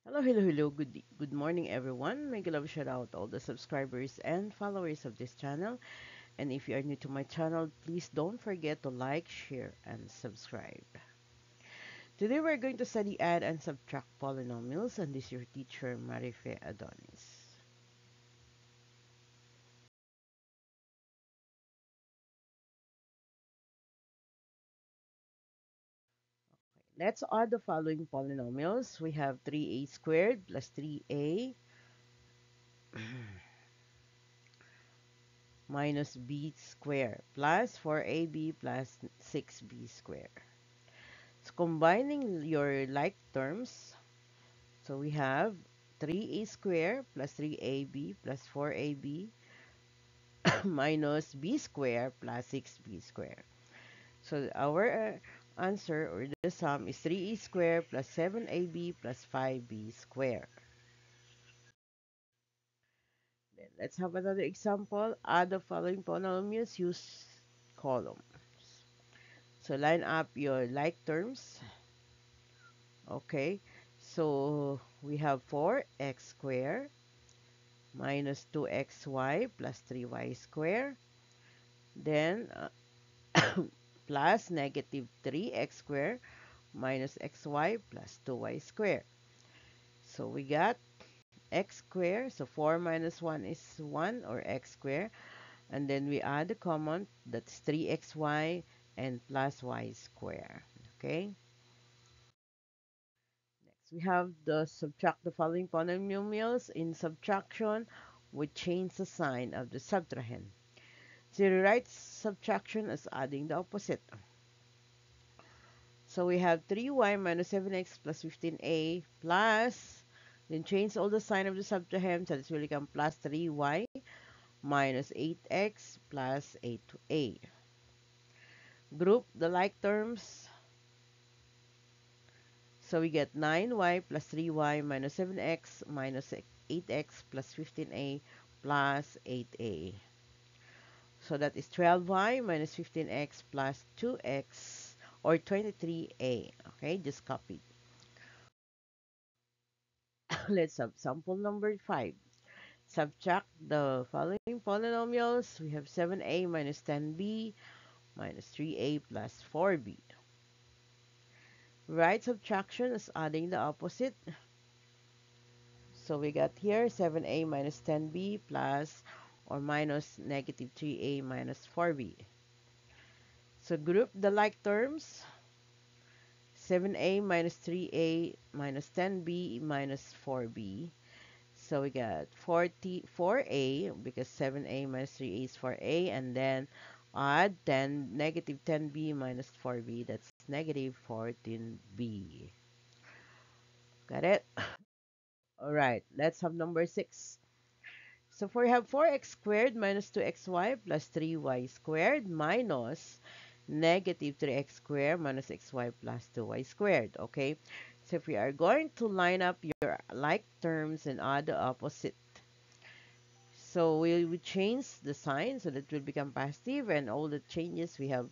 Hello, hello, hello. Good morning, everyone. Make a love shout out to all the subscribers and followers of this channel. And if you are new to my channel, please don't forget to like, share, and subscribe. Today we're going to study add and subtract polynomials, and this is your teacher Marife Adonis. Let's add the following polynomials. We have 3a squared plus 3a minus b squared plus 4ab plus 6b squared. So combining your like terms, so we have 3a squared plus 3ab plus 4ab minus b squared plus 6b squared. So our answer or the sum is 3a squared plus 7ab plus 5b squared. Then let's have another example. Add the following polynomials, use columns. So line up your like terms. Okay. So we have 4x squared minus 2xy plus 3y squared. Then plus negative 3x squared minus xy plus 2y squared. So we got x squared. So 4 minus 1 is 1 or x squared. And then we add the common, that's 3xy and plus y squared. Okay. Next, we have the subtract the following polynomials. In subtraction, we change the sign of the subtrahend. So you write subtraction as adding the opposite. So we have 3y minus 7x plus 15a plus, then change all the sign of the subtrahend, so this will become plus 3y minus 8x plus 8a. Group the like terms. So we get 9y plus 3y minus 7x minus 8x plus 15a plus 8a. So that is 12y minus 15x plus 2x or 23a. Okay, just copy. Let's have sample number 5. Subtract the following polynomials. We have 7a minus 10b minus 3a plus 4b. Write subtraction as adding the opposite. So we got here 7a minus 10b plus or minus negative 3a minus 4b. So group the like terms. 7a minus 3a minus 10b minus 4b. So we got 44a because 7a minus 3a is 4a, and then add 10 negative 10b minus 4b, that's negative 14b. Got it? All right, let's have number 6. So for we have 4x squared minus 2xy plus 3y squared minus negative 3x squared minus xy plus 2y squared. Okay, so if we are going to line up your like terms and add the opposite, so we change the sign so that will become positive, and all the changes we have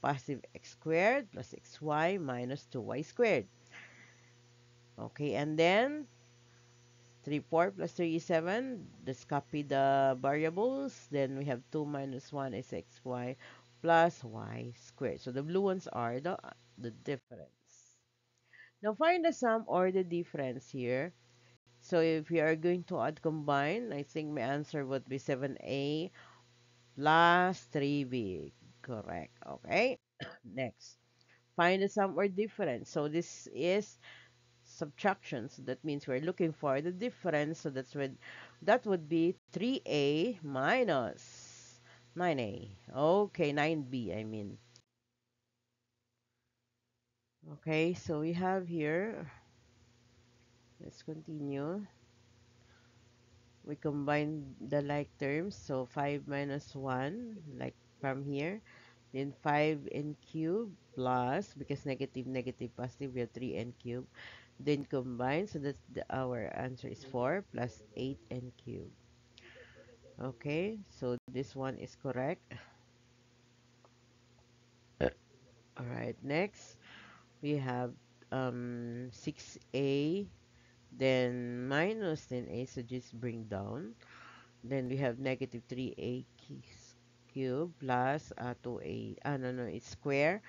positive x squared plus xy minus 2y squared. Okay, and then 3 4 plus 3 is 7. Let's copy the variables. Then we have 2 minus 1 is xy plus y squared. So the blue ones are the difference. Now find the sum or the difference here. So if we are going to add combine, I think my answer would be 7a plus 3b. Correct. Okay. Next. Find the sum or difference. So this is subtraction. So that means we're looking for the difference. So that would be 3a minus 9a. Okay, 9b, I mean. Okay, so we have here, let's continue. We combine the like terms. So 5 minus 1, like from here. Then 5n cube plus, because negative, negative, positive, we have 3n cube. Then combine, so that's our answer is 4 plus 8n cube. Okay, so this one is correct. All right, next we have 6a then minus 10a, so just bring down. Then we have negative 3a cube plus 2a, no, no, it's square,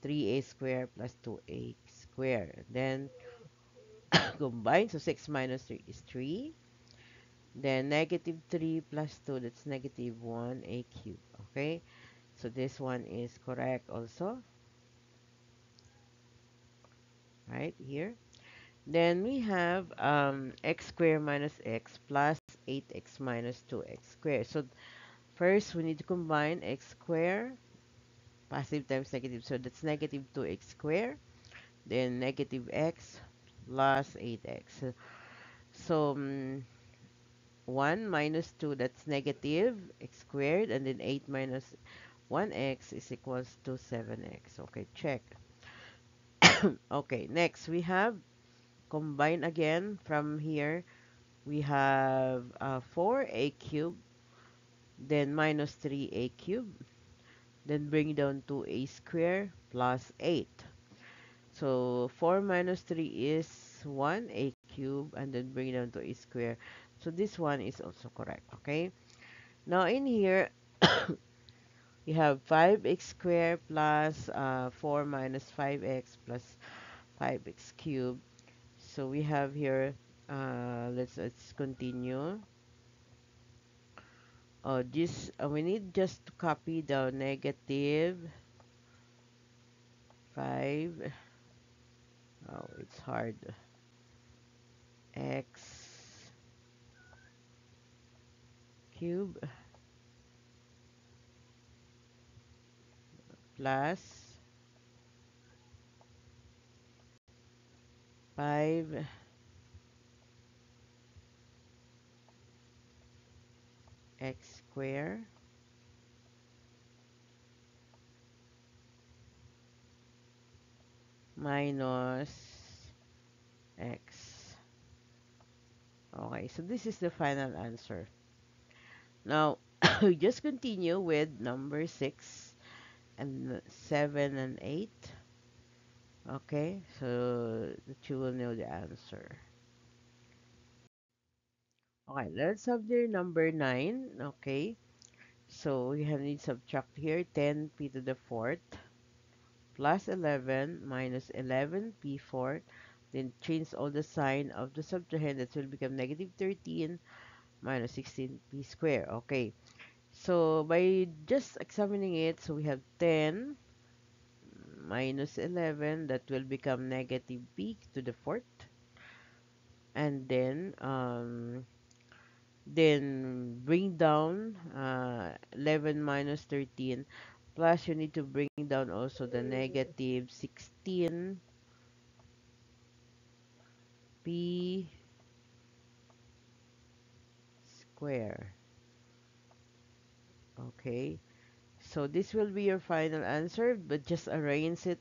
3a square plus 2a square. Then combine, so 6 minus 3 is 3. Then negative 3 plus 2, that's negative 1a cube. Okay, so this one is correct also, right here. Then we have x squared minus x plus 8x minus 2x squared. So first, we need to combine x squared, positive times negative. So that's negative 2x squared. Then negative x plus 8x. So 1 minus 2, that's negative x squared. And then 8 minus 1x is equals to 7x. Okay, check. Okay, next we have combine again from here. We have 4a cubed, then minus 3a cubed, then bring down to a square plus 8. So 4 minus 3 is 1a cubed, and then bring down to a square. So this one is also correct, okay? Now in here, you have 5x squared plus 4 minus 5x plus 5x cubed. So we have here, let's continue. This we need just to copy the negative 5. Oh, it's hard. X cube plus 5 x square minus x. Okay, so this is the final answer. Now, we just continue with number 6 and 7 and 8. Okay, so that you will know the answer. Okay, let's have the number 9. Okay, so we have need subtract here 10p to the fourth plus 11 minus 11p fourth. Then change all the sign of the subtrahend. That will become negative 13 minus 16p squared. Okay, so by just examining it, so we have 10 minus 11, that will become negative p to the fourth. And then bring down 11 minus 13, plus you need to bring down also the negative 16p square. Okay, so this will be your final answer, but just arrange it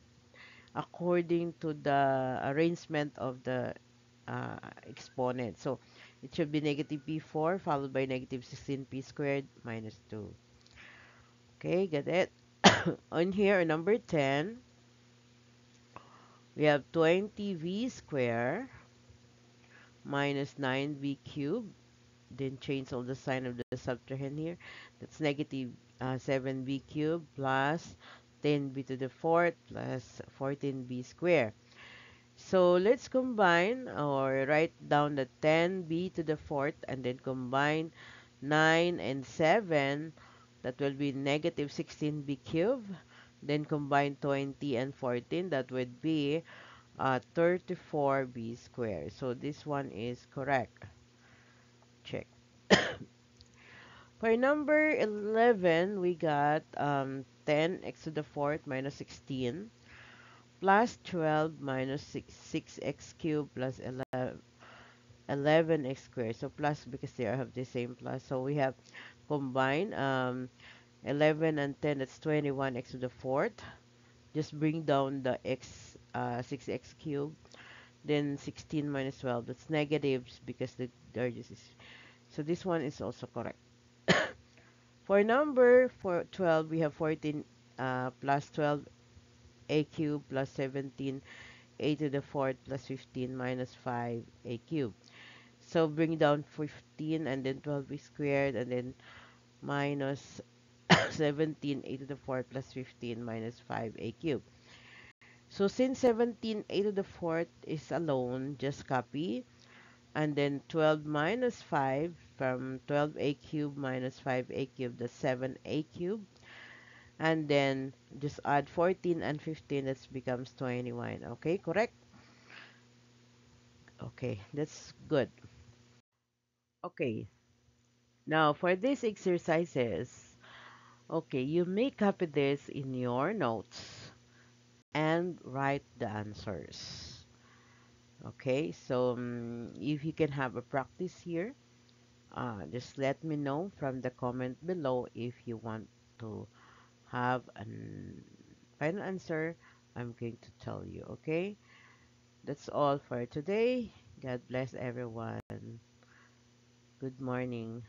according to the arrangement of the exponent. So it should be negative p4 followed by negative 16p squared minus 2. Okay, got it? On here, number 10, we have 20v square minus 9v cubed. Then change all the sign of the subtrahend here. That's negative 7v cubed plus 10b to the fourth plus 14b square. So let's combine or write down the 10b to the fourth and then combine 9 and 7. That will be negative 16b cubed. Then combine 20 and 14. That would be 34b squared. So this one is correct. Check. For number 11, we got 10x to the fourth minus 16 plus 12 minus 6x cubed plus 11x squared. So plus because they have the same plus. So we have combined 11 and 10, that's 21x to the fourth. Just bring down the x 6x cubed. Then 16 minus 12, that's negatives because the dargest is. So this one is also correct. For number 12, we have 14 plus 12 a cubed plus 17 a to the fourth plus 15 minus 5a cubed. So bring down 15 and then 12 is squared and then minus 17 a to the fourth plus 15 minus 5a cubed. So since 17 a to the fourth is alone, just copy. And then 12 minus 5 from 12a cubed minus 5a cubed, that's 7a cubed. And then just add 14 and 15, that becomes 21. Okay, correct? Okay, that's good. Okay, now for these exercises, okay, you may copy this in your notes and write the answers. Okay, so if you can have a practice here, just let me know from the comment below if you want to have a final answer. I'm going to tell you, okay? That's all for today. God bless everyone. Good morning.